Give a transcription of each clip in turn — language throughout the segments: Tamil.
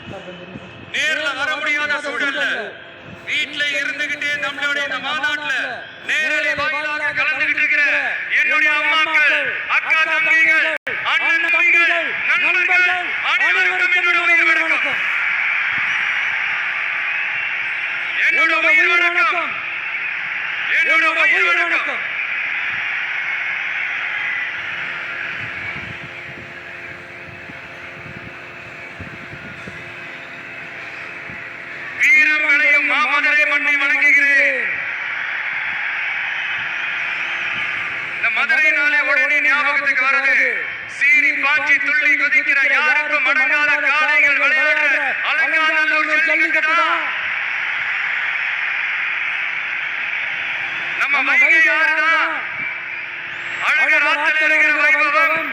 நேர்ல வர முடியாத சூழல்ல வீட்டுல இருந்துகிட்டே நம்மளுடைய இந்த மாநாட்டுல நேரலை வாயிலாக கலந்துகிட்டு இருக்கிற என்னுடைய அம்மாக்கள், அக்கா தம்பிகள், அண்ணன் தம்பிகள், நண்பர்கள் அனைவருக்கும் என்னுடைய உயிர் வணக்கம். என்னோட உயிர் வணக்கம். என்னோட உயிர் வணக்கம். வீரர்களையும் மாமதுரை மண்ணை வணங்குகிறேன். இந்த மதுரை நாளே உடனே ஞாபகத்துக்கு வருது. சீறி பாய்ச்சி துள்ளி குதிக்கிற யாருக்கும் அடங்காத காளைகள் விளையாடுற அலங்காநல்லூர் ஜல்லிக்கட்டு தான். நம்ம வைகை யாருதான் அழகர் ஆற்றில் இருக்கிற வைபவம்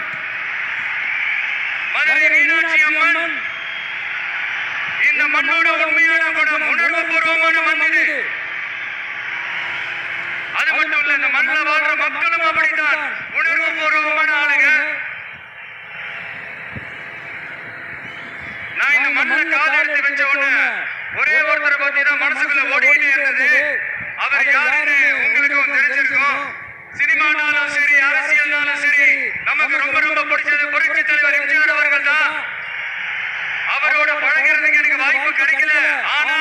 மதுரை மீனாட்சி அம்மன். இந்த மண்ணோட உண்மையான குணம் உணர்வுபூர்வமான மண் இது. அது மட்டும் இல்ல, இந்த மண்ணில் வாழ்ற மக்களும் அப்படித்தான் உணர்வுபூர்வமான ஆளுங்க. நான் இந்த மண்ணில் காலை எடுத்து வச்ச உடனே ஒரே ஒருத்தரை பத்தி தான் மனசுக்குள்ள ஓடிக்கிட்டே இருந்தது. அவர் யாருன்னு உங்களுக்கும் தெரிஞ்சிருக்கும். சினிமானாலும் சரி, அரசியல்னாலும் சரி, நமக்கு ரொம்ப ரொம்ப பிடிச்சது புரட்சி தலைவர் எம்ஜிஆர் அவர்கள் தான். அவரோட பழகிறதுக்கு எனக்கு வாய்ப்பு கிடைக்கல. ஆனா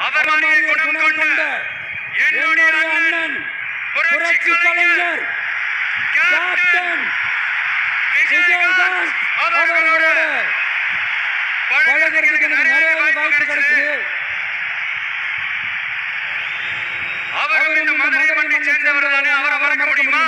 அவர் மாதிரி குணம் கொண்ட என்னுடைய அண்ணன் புரட்சி கலைஞர் கேப்டன் விஜயகாந்த் அவர்களோட பழகிறதுக்கு எனக்கு நிறைய வாய்ப்பு கிடைச்சது. அவர் இந்த மதுரை மண்ணை சேர்ந்தவர் தானே, அவரை மறக்க முடியுமா?